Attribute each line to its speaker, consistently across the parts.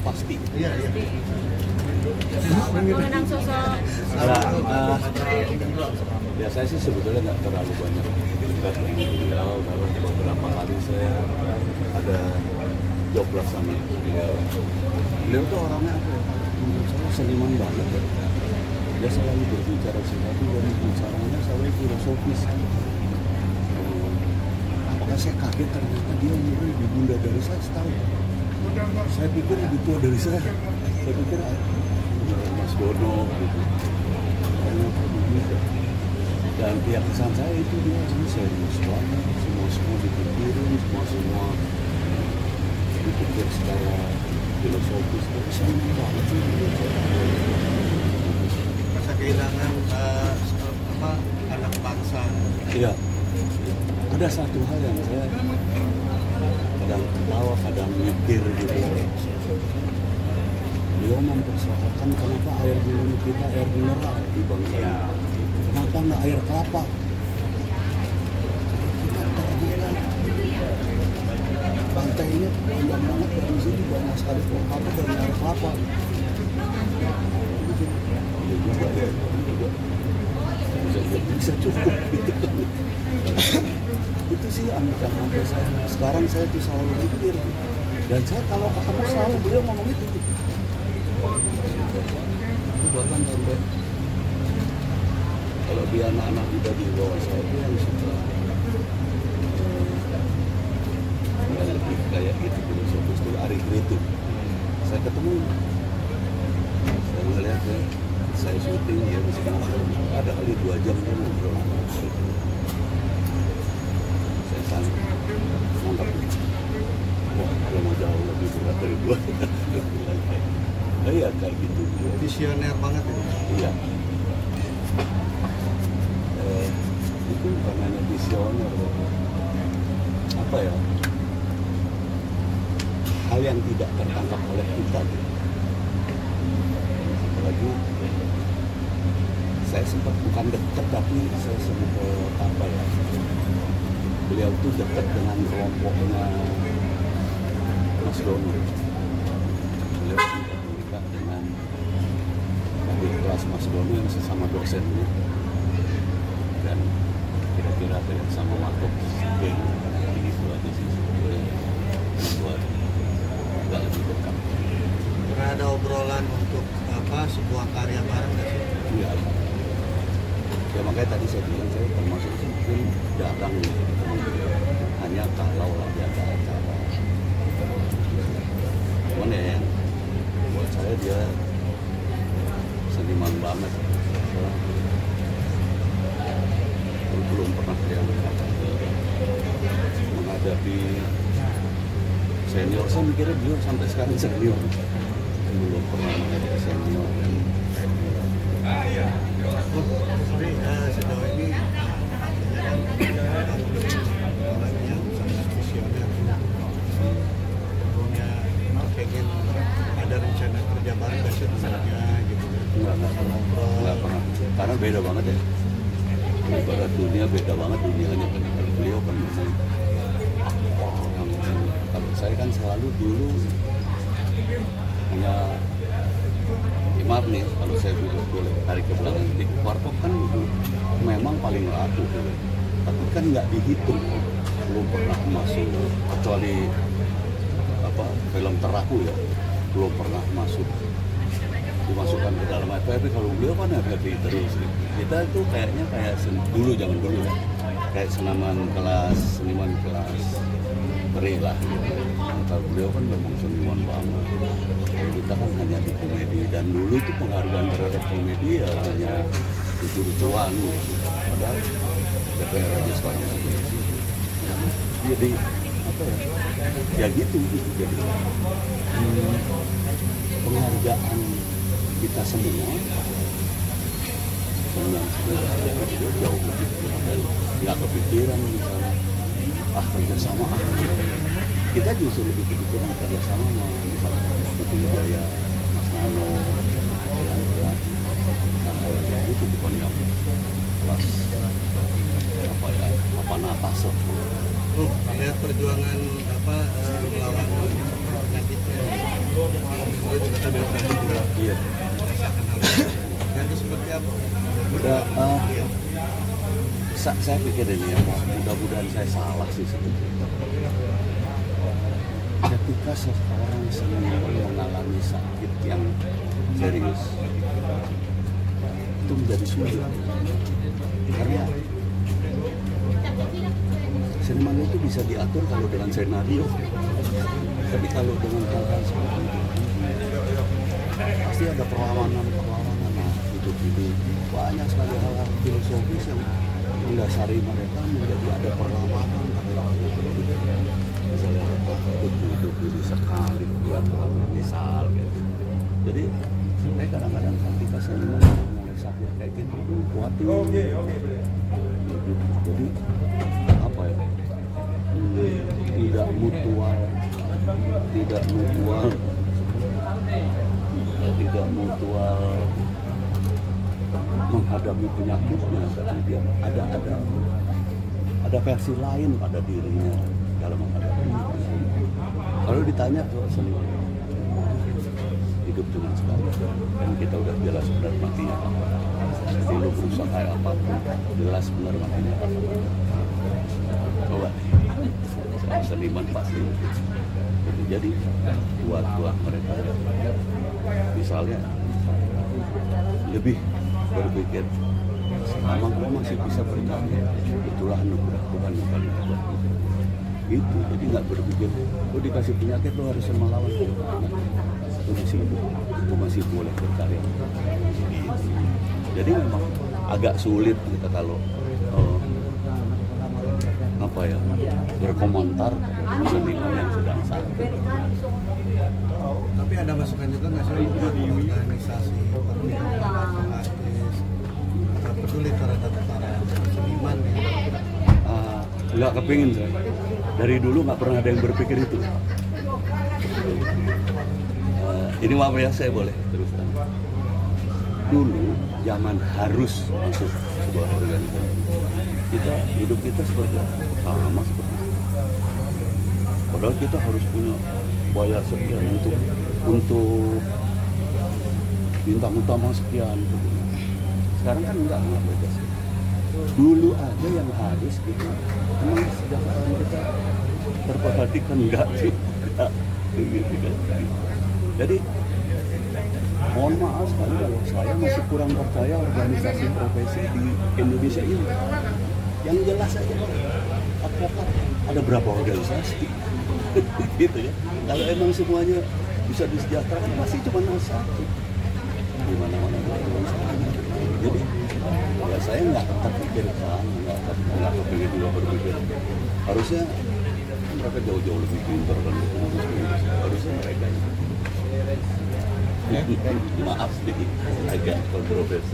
Speaker 1: pasti.
Speaker 2: Iya.
Speaker 3: Mengenang sosok
Speaker 1: Biasanya sih sebetulnya nggak terlalu banyak dekat dengan beliau, kalau beberapa kali saya ada jobless sama beliau. Beliau tuh orangnya apa ya? Menurut saya seniman banget ya. Dia selalu berbicara sesuatu dan bicaranya selalu filosofis. Makanya saya kaget ternyata dia umurnya lebih muda dari saya setahun. Saya pikir lebih tua dari saya. Saya pikir Mas Dono gitu. Dan kesan saya itu dia serius banget, semua dipikirin, semua dipikir secara filosofis. Tapi senang banget sih.
Speaker 2: Masa kehilangan anak bangsa.
Speaker 1: Iya. Ada satu hal yang saya kadang ketawa, kadang mikir gitu. Beliau mempersoalkan kenapa air minum kita air mineral di bangsa ini. Kenapa nggak air kelapa? Kita terbilang pantainya panjang banget dari sini, banyak sekali pohon kelapa dari air kelapa. Iya juga ya, bisa cukup gitu. Itu sih yang sampai saya. Sekarang saya tuh selalu mikir, dan saya kalau ketemu selalu beliau ngomong itu. Bahkan sampai kalau dia anak-anak muda di bawah saya itu yang suka yang lebih kayak gitu filosofis itu Ari Kritik. Saya ketemu, saya melihat ya, saya syuting dia masih ngobrol, ada kali 2 jam dia ngobrol. Saya nangkap, wah dia mau jauh lebih berat dari gua. Iya kayak gitu.
Speaker 2: Visioner banget ya.
Speaker 1: Iya. Itu bukan hanya visioner, apa ya? Hal yang tidak tertangkap oleh kita. Apalagi saya sempat bukan dekat, tapi saya sempat apa ya? Beliau tuh dekat dengan kelompoknya Mas Dono. Beliau sempat dekat dengan di kelas Mas Dono yang sesama dosennya, dan kira-kira sama Marco begitu aja sih buat agak lebih dekat.
Speaker 2: Pernah ada obrolan untuk sebuah karya bareng nggak sih?
Speaker 1: Iya. Ya makanya tadi saya bilang saya termasuk mungkin jarang ketemu beliau. Hanya kalau lagi ada acara. Cuman ya buat saya dia seniman banget. Belum pernah dia menghadapi senior. Saya mikirnya beliau sampai sekarang senior. Belum pernah menghadapi senior.
Speaker 2: Tapi sejauh ini orangnya sangat visioner. Punya pengen ada rencana kerja bareng nggak sih misalnya gitu.
Speaker 1: Nggak pernah. Karena beda banget ya. Ibarat dunia beda banget dunianya kan. Beliau kan kalau saya kan selalu dulu hanya maaf nih kalau saya boleh tarik ke belakang, di warkop kan memang paling laku, tapi kan nggak dihitung, belum pernah masuk kecuali film teraku ya, belum pernah masuk dimasukkan ke dalam FPP. Kalau beliau kan FPP terus gitu. Kita itu kayaknya kayak dulu zaman dulu ya, kayak seniman kelas beri lah gitu. Kalau beliau kan memang seniman banget. Kita kan hanya di komedi, dan dulu itu penghargaan terhadap komedi ya hanya lucu-lucuan gitu. Padahal DPR aja sekarang jadi apa ya gitu jadi penghargaan kita semua jauh lebih dan nggak kepikiran misalnya kerjasama kita justru lebih kepikiran kerjasama misalnya Putri Jaya, Mas Nano, itu bukan yang kelas atas lah.
Speaker 2: Lihat perjuangan melawan penyakitnya. Gue juga tadi bilang
Speaker 1: Iya.
Speaker 2: merasakan hal itu. Dan itu seperti apa?
Speaker 1: Ya, saya pikir ini ya, mudah-mudahan saya salah sih sebetulnya. Ketika seseorang seniman mengalami sakit yang serius, itu menjadi sulit. Karena seniman itu bisa diatur kalau dengan senario, tapi kalau dengan hal-hal seperti itu, pasti ada perlawanan. Nah, hidup banyak sekali hal-hal filosofis yang mendasari mereka menjadi ada perlawanan. Misalnya hidup ini sekali buat misal gitu. Jadi saya kadang-kadang ketika seniman mulai sakit kayak gitu kuatin. Jadi apa ya, tidak mutual menghadapi penyakitnya, tapi dia ada versi lain pada dirinya dalam menghadapi. Kalau ditanya ke seniman, hidup cuma sekali, dan kita udah jelas benar matinya apa. Jadi lu berusaha kayak apapun, jelas benar matinya apa. Coba seniman pasti. Jadi buat mereka, misalnya lebih berpikir, memang gue masih bisa berkarya, itulah anugerah Tuhan yang paling hebat. Itu jadi nggak berpikir, lo dikasih penyakit lo harus melawan. Itu masih hidup, itu masih boleh berkarya. Jadi memang agak sulit kita kalau berkomentar pada seniman yang sedang sakit.
Speaker 2: Tapi ada masukan juga nggak sih buat organisasi artis peduli terhadap para seniman ya?
Speaker 1: Nggak kepingin saya. Dari dulu nggak pernah ada yang berpikir itu. Ini maaf ya, saya boleh terus terang. Dulu zaman harus masuk sebuah organisasi, hidup kita seperti sama seperti itu. Padahal kita harus punya bayar sekian untuk bintang utama sekian. Sekarang kan enggak bebas. Dulu aja yang harus gitu. Memang kesejahteraan kita terperhatikan enggak sih? Jadi mohon maaf sekali kalau saya masih kurang percaya organisasi profesi di Indonesia ini. Yang jelas saja advokat ada berapa organisasi gitu ya. Kalau emang semuanya bisa disejahterakan pasti cuma satu. Di mana-mana jadi ya saya nggak terpikirkan, nggak kepingin juga berpikir. Harusnya mereka jauh-jauh lebih pintar dan harusnya mereka maaf sedikit agak kontroversi.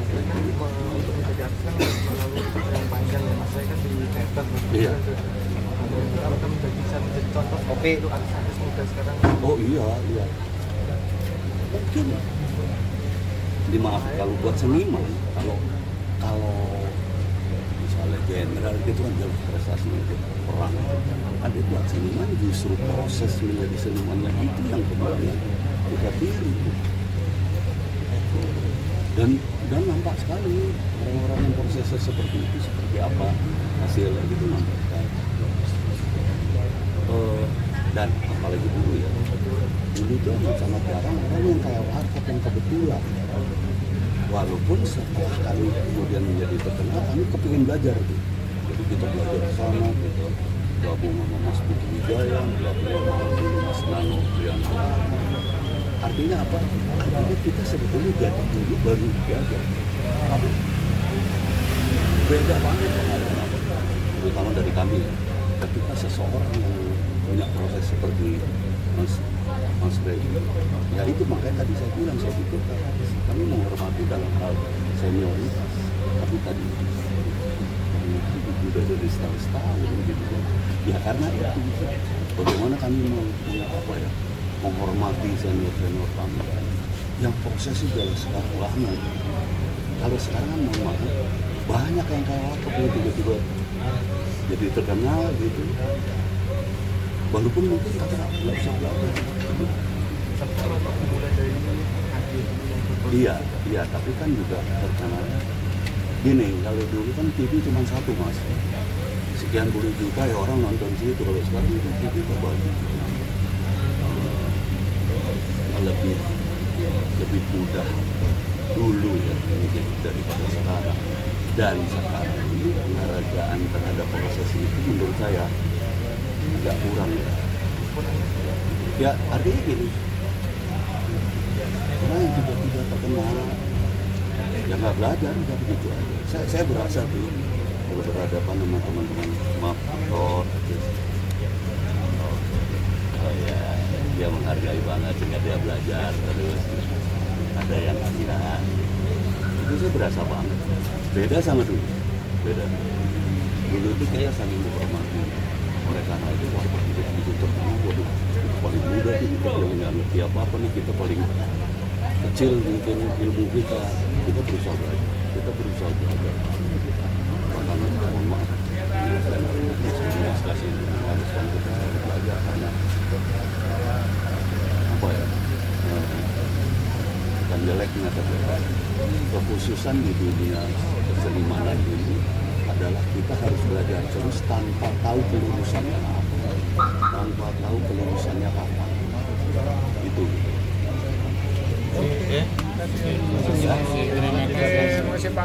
Speaker 3: Untuk menjadi artis kan melalui yang panjang ya mas, saya kan di teater.
Speaker 1: Iya.
Speaker 3: Apakah bisa menjadi contoh untuk artis muda sekarang?
Speaker 1: Oh iya. Mungkin dimaaf kalau buat seniman, kalau misalnya general itu kan jelas prestasinya itu perang. Ada buat seniman justru proses menjadi senimannya itu yang kemudian kita pilih. Dan nampak sekali orang-orang yang prosesnya seperti itu seperti apa hasilnya gitu nampak sekali. Dan apalagi dulu ya, dulu itu sangat jarang orang yang kayak warkop yang kebetulan. Walaupun setelah kami kemudian menjadi terkenal, kami kepingin belajar gitu. Jadi kita belajar bersama, gitu. Gabung sama Mas Budi Wijaya, gabung sama Mas Nano Priyanto. Artinya apa? Artinya kita sebetulnya jadi dulu baru belajar. Tapi beda banget pengalaman, terutama dari kami ya. Ketika seseorang yang punya proses seperti Mas Baby, ya itu makanya tadi saya bilang, saya pikir kami menghormati dalam hal senioritas, tapi tadi udah dari setahun gitu kan. Ya karena itu bagaimana kami menghormati senior kami yang prosesnya sudah sekarang lama. Kalau sekarang kan memang banyak yang kayak tiba-tiba jadi terkenal gitu. Walaupun mungkin kata nggak bisa belajar.
Speaker 3: Tapi
Speaker 1: Iya, tapi kan juga terkenalnya gini, kalau dulu kan TV cuma satu mas, sekian puluh juta ya orang nonton situ. Kalau sekarang itu TV terbagi, lebih mudah dulu ya mungkin daripada sekarang. Dan sekarang ini penghargaan terhadap proses itu menurut saya agak kurang ya. Ya artinya gini, orang yang tiba-tiba terkenal ya nggak belajar, nggak begitu aja. Saya berasa tuh kalau berhadapan sama teman-teman maaf aktor, oh ya dia menghargai banget sehingga dia belajar terus ada yang tidak, itu saya berasa banget beda sama dulu. Dulu itu kayak saling menghormati, oleh karena itu waktu hidup terkenal, waduh paling muda nih kita yang nggak ngerti apa-apa nih, kita paling kecil mungkin ilmu kita berusaha belajar. Makanya mohon maaf, kasih haruskan kita belajar karena apa ya, bukan jeleknya tapi kekhususan di dunia kesenimanan ini adalah kita harus belajar terus tanpa tahu kelulusannya apa, itu.
Speaker 3: Oke. Terima kasih Pak.